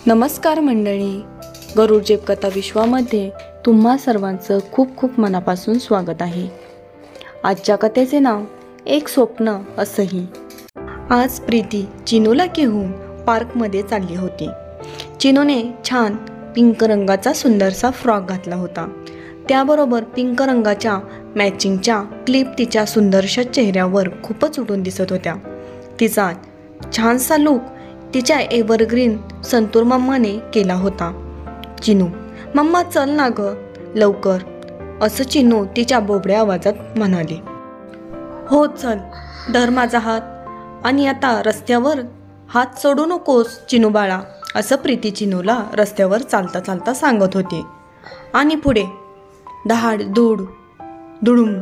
नमस्कार मंडळी, गरुड जेपकथा विश्वामध्ये तुम्हा सर्वांचं खूप खूप मनापासून स्वागत आहे. आजच्या कथेचे नाव एक स्वप्न असंही. आज प्रीती चिनूला घेऊन पार्कमध्ये चालली होती. चिनूने छान पिंक रंगाचा सुंदरसा फ्रॉक घातला होता. त्याबरोबर पिंक रंगाच्या मॅचिंगच्या क्लिप तिच्या सुंदरशा चेहऱ्यावर खूपच उठून दिसत होत्या. तिचा छानसा लूक तिच्या एव्हरग्रीन संतूर मम्माने केला होता. चिनू, मम्मा चल ना ग लवकर, असं चिनू तिच्या बोबड्या आवाजात म्हणाली. हो चल, धर माझा हात आणि आता रस्त्यावर हात सोडू नकोस चिनू बाळा, असं प्रीती चिनूला रस्त्यावर चालता चालता सांगत होती. आणि पुढे धाड धूड धुडूम.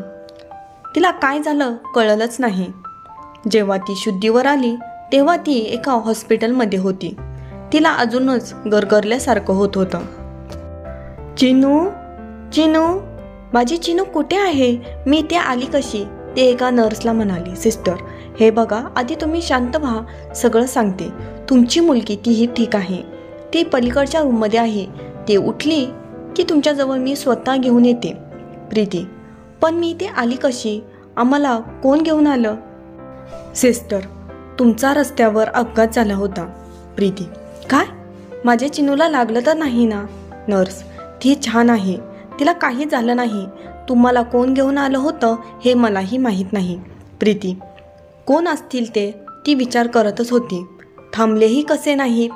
तिला काय झालं कळलंच नाही. जेव्हा ती शुद्धीवर आली तेव्हा ती एका हॉस्पिटलमध्ये होती. तिला अजूनच गरगरल्यासारखं होत होतं. चिनू, चिनू, माझी चिनू कुठे आहे? मी इथे आली कशी? ते एका नर्सला म्हणाली. सिस्टर, हे बघा, आधी तुम्ही शांत व्हा, सगळं सांगते. तुमची मुलगी तीही ठीक आहे. ती पलीकडच्या रूममध्ये आहे. ती उठली की तुमच्याजवळ मी स्वतः घेऊन येते. प्रीती, पण मी इथे आली कशी? आम्हाला कोण घेऊन आलं? सिस्टर, तुमचा रस्त्यावर अपघात झाला होता. प्रीती, काय? माझ्या चिनूला लागलं तर नाही ना? नर्स, ती छान आहे, तिला काही झालं नाही. तुम्हाला कोण घेऊन आलं होतं हे मलाही माहीत नाही. प्रीती, कोण असतील ते? ती विचार करतच होती. थांबलेही कसे नाहीत?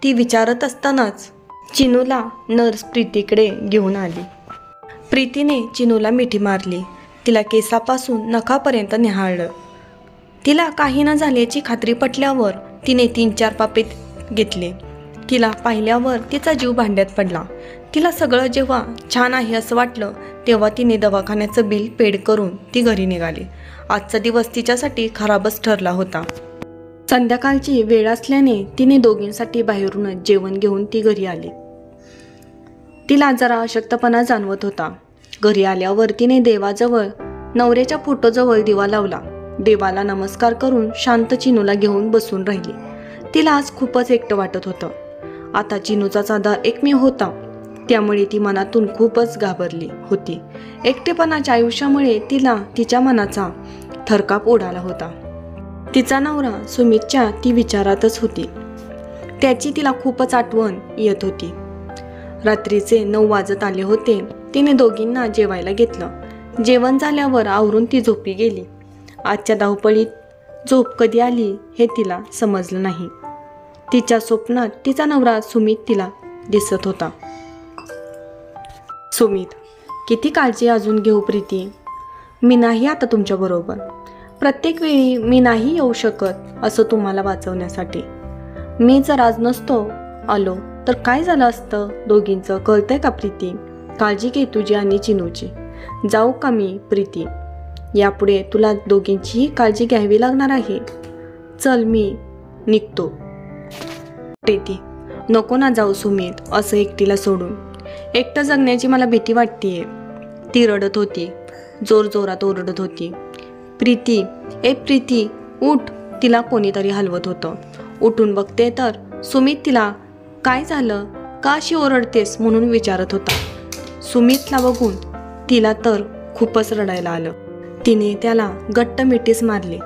ती विचारत असतानाच चिनूला नर्स प्रीतीकडे घेऊन आली. प्रीतीने चिनूला मिठी मारली. तिला केसापासून नखापर्यंत निहाळलं. तिला काही न झाल्याची खात्री पटल्यावर तिने 3-4 पापे घेतले. तिला पाहिल्यावर तिचा जीव भांड्यात पडला. तिला सगळं जेव्हा छान आहे असं वाटलं तेव्हा तिने दवाखान्याचं बिल पेड करून ती घरी निघाली. आजचा दिवस तिच्यासाठी खराबच ठरला होता. संध्याकाळची वेळ असल्याने तिने दोघींसाठी बाहेरूनच जेवण घेऊन ती घरी आली. तिला जरा अशक्तपणा जाणवत होता. घरी आल्यावर तिने देवाजवळ नवऱ्याच्या फोटोजवळ दिवा लावला. देवाला नमस्कार करून शांत चिनूला घेऊन बसून राहिली. तिला आज खूपच एकटं वाटत होतं. आता चिनूचा आधार एकमेव होता, त्यामुळे ती मनातून खूपच घाबरली होती. एकटेपणाच्या आयुष्यामुळे तिला तिच्या मनाचा थरकाप उडाला होता. तिचा नवरा सुमितच्या ती विचारातच होती. त्याची तिला खूपच आठवण येत होती. रात्रीचे 9 वाजत आले होते. तिने दोघींना जेवायला घेतलं. जेवण झाल्यावर आवरून ती झोपी गेली. आजच्या धावपळीत झोप कधी आली हे तिला समजलं नाही. तिच्या स्वप्नात तिचा नवरा सुमित तिला दिसत होता. सुमित, किती काळजी अजून घेऊ प्रीती? मी नाही आता तुमच्याबरोबर. प्रत्येक वेळी मी नाही येऊ शकत असं तुम्हाला वाचवण्यासाठी. मी जर आज नसतो आलो तर काय झालं असतं दोघींचं, कळतंय का प्रीती? काळजी घे तुझी आणि चिनूची. जाऊ का मी प्रीती? यापुढे तुला दोघींचीही काळजी घ्यावी लागणार आहे. चल मी निघतो. प्रीती, नको ना जाऊ सुमित असं एकटीला सोडून. एकटं जगण्याची मला भीती वाटतेय. ती रडत होती, जोरजोरात ओरडत होती. प्रीती, ए प्रीती उठ. तिला कोणीतरी हलवत होतं. उठून बघते तर सुमित तिला काय झालं, का अशी ओरडतेस म्हणून विचारत होता. सुमितला बघून तिला तर खूपच रडायला आलं. तिने त्याला घट्ट मिठीच मारली.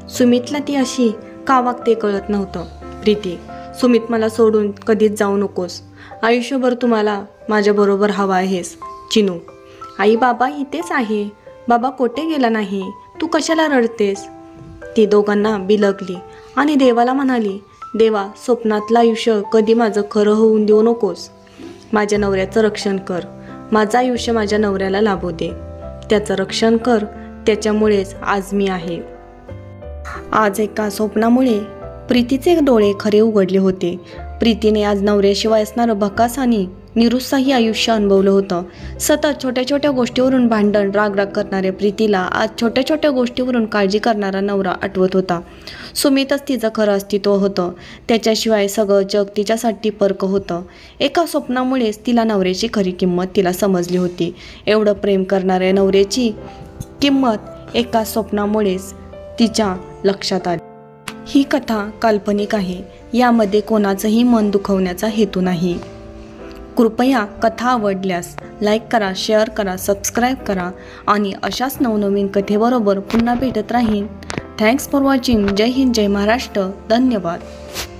सुमितला ती अशी का वागते कळत नव्हतं. प्रीती, सुमित मला सोडून कधीच जाऊ नकोस. आयुष्यभर तुम्हाला माझ्याबरोबर हवा आहेस. चिनू, आई बाबा इथेच आहे. बाबा कोठे गेला नाही. तू कशाला रडतेस? ती दोघांना बिलगली आणि देवाला म्हणाली, देवा, स्वप्नातलं आयुष्य कधी माझं खरं होऊन देऊ नकोस. माझ्या नवऱ्याचं रक्षण कर. माझं आयुष्य माझ्या नवऱ्याला लाभू दे. त्याचं रक्षण कर. त्याच्यामुळेच आज मी आहे. आज एका स्वप्नामुळे प्रीतीचे डोळे खरे उघडले होते. प्रीतीने आज नवऱ्याशिवाय असणारं भकास आणि निरुत्साही आयुष्य अनुभवलं होतं. सतत छोट्या छोट्या गोष्टीवरून भांडण राग करणाऱ्या प्रीतीला आज छोट्या छोट्या गोष्टीवरून काळजी करणारा नवरा आठवत होता. सुमितच तिचं खरं अस्तित्व होतं. त्याच्याशिवाय सगळं जग तिच्यासाठी परक होतं. एका स्वप्नामुळेच तिला नवऱ्याची खरी किंमत तिला समजली होती. एवढं प्रेम करणाऱ्या नवऱ्याची किंमत एका स्वप्नामुळेच तिच्या लक्षात आली. ही कथा काल्पनिक आहे. यामध्ये कोणाचंही मन दुखवण्याचा हेतू नाही. कृपया कथा आवडल्यास लाईक करा, शेअर करा, सबस्क्राईब करा आणि अशाच नवनवीन कथेबरोबर पुन्हा भेटत राहीन. Thanks for watching. जय हिंद, जय महाराष्ट्र. धन्यवाद.